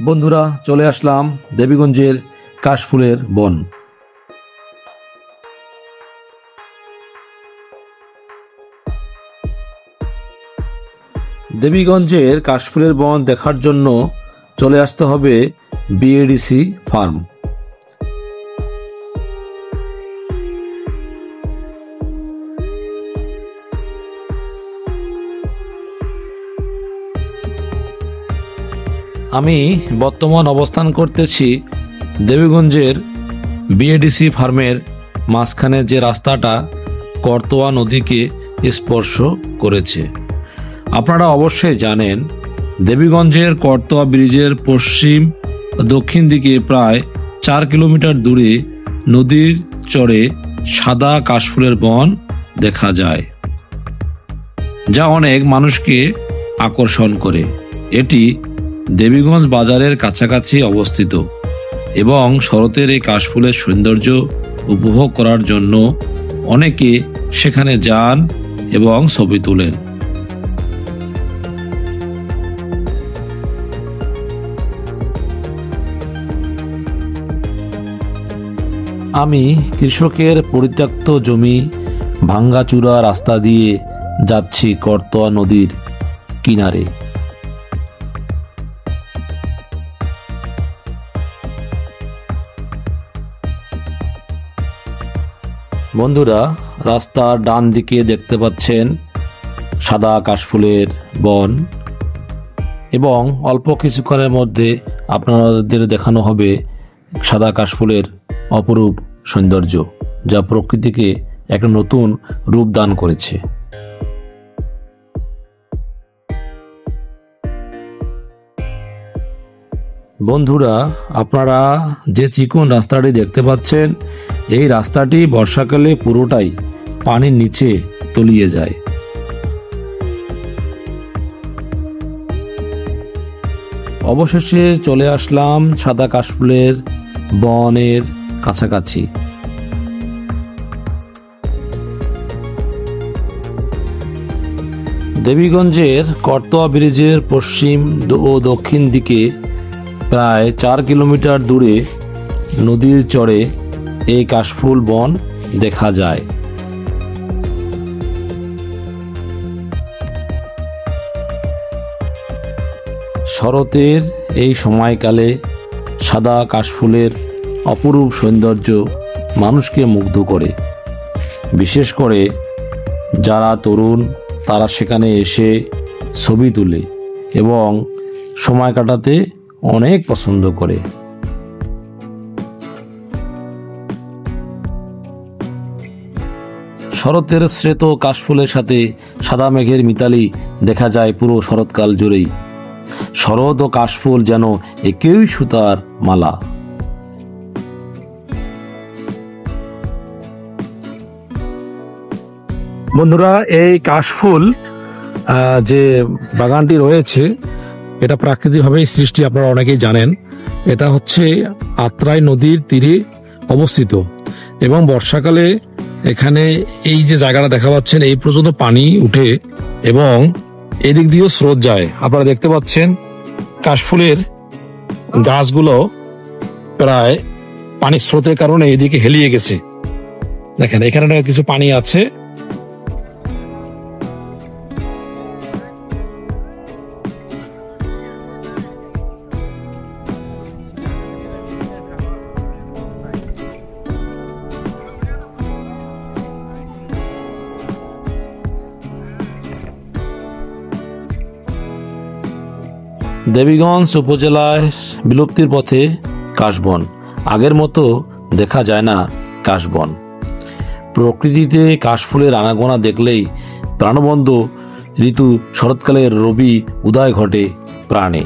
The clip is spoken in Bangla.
বন্ধুরা, চলে আসলাম দেবীগঞ্জের কাশফুলের বন। দেবীগঞ্জের কাশফুলের বন দেখার জন্য চলে আসতে হবে বিএডিসি ফার্ম। আমি বর্তমান অবস্থান করতেছি দেবীগঞ্জের বিএডিসি ফার্মের মাঝখানে যে রাস্তাটা করতোয়া নদীকে স্পর্শ করেছে। আপনারা অবশ্যই জানেন দেবীগঞ্জের করতোয়া ব্রিজের পশ্চিম দক্ষিণ দিকে প্রায় 4 কিলোমিটার দূরে নদীর চরে সাদা কাশফুলের বন দেখা যায়, যা অনেক মানুষকে আকর্ষণ করে। এটি দেবীগঞ্জ বাজারের কাছাকাছি অবস্থিত এবং শরতের এই কাশফুলের সৌন্দর্য উপভোগ করার জন্য অনেকে সেখানে যান এবং ছবি তোলেন। আমি কৃষকের পরিত্যক্ত জমি ভাঙ্গাচুরা রাস্তা দিয়ে যাচ্ছি করতোয়া নদীর কিনারে। বন্ধুরা, রাস্তার ডান দিকে দেখতে পাচ্ছেন সাদা কাশফুলের বন এবং অল্প কিছুক্ষণের মধ্যে আপনাদের দেখানো হবে সাদা কাশফুলের অপরূপ সৌন্দর্য, যা প্রকৃতিকে একটা নতুন রূপ দান করেছে। বন্ধুরা, আপনারা যে চিকন রাস্তাটি দেখতে পাচ্ছেন, এই রাস্তাটি বর্ষাকালে পুরোটাই পানির নিচে তলিয়ে যায়। অবশেষে চলে আসলাম সাদা কাশফুলের বনের কাছাকাছি। দেবীগঞ্জের করতোয়া ব্রিজের পশ্চিম ও দক্ষিণ দিকে প্রায় 4 কিলোমিটার দূরে নদীর চরে এই কাশফুল বন দেখা যায়। শরতের এই সময়কালে সাদা কাশফুলের অপরূপ সৌন্দর্য মানুষকে মুগ্ধ করে। বিশেষ করে যারা তরুণ, তারা সেখানে এসে ছবি তুলে এবং সময় কাটাতে অনেক পছন্দ করে। শরতের শ্বেত কাশফুলের সাথে সাদা মেঘের মিতালি দেখা যায় পুরো শরৎকাল জুড়েই। শরৎ ও কাশফুল যেন একই সুতার মালা। বন্ধুরা, এই কাশফুল যে বাগানটি রয়েছে, এটা প্রাকৃতিকভাবেই সৃষ্টি, আপনারা অনেকেই জানেন। এটা হচ্ছে আত্রাই নদীর তীরে অবস্থিত এবং বর্ষাকালে এখানে এই যে জায়গাটা দেখা পাচ্ছেন, এই পর্যন্ত পানি উঠে এবং এদিক দিয়েও স্রোত যায়। আপনারা দেখতে পাচ্ছেন কাশফুলের গাছগুলো প্রায় পানির স্রোতের কারণে এদিকে হেলিয়ে গেছে। দেখেন, এখানে কিছু পানি আছে। দেবীগঞ্জ উপজেলায় বিলুপ্তির পথে কাশবন। আগের মতো দেখা যায় না কাশবন। প্রকৃতিতে কাশফুলের আনাগোনা দেখলেই প্রাণবন্ত ঋতু শরৎকালের রবি উদয় ঘটে প্রাণে।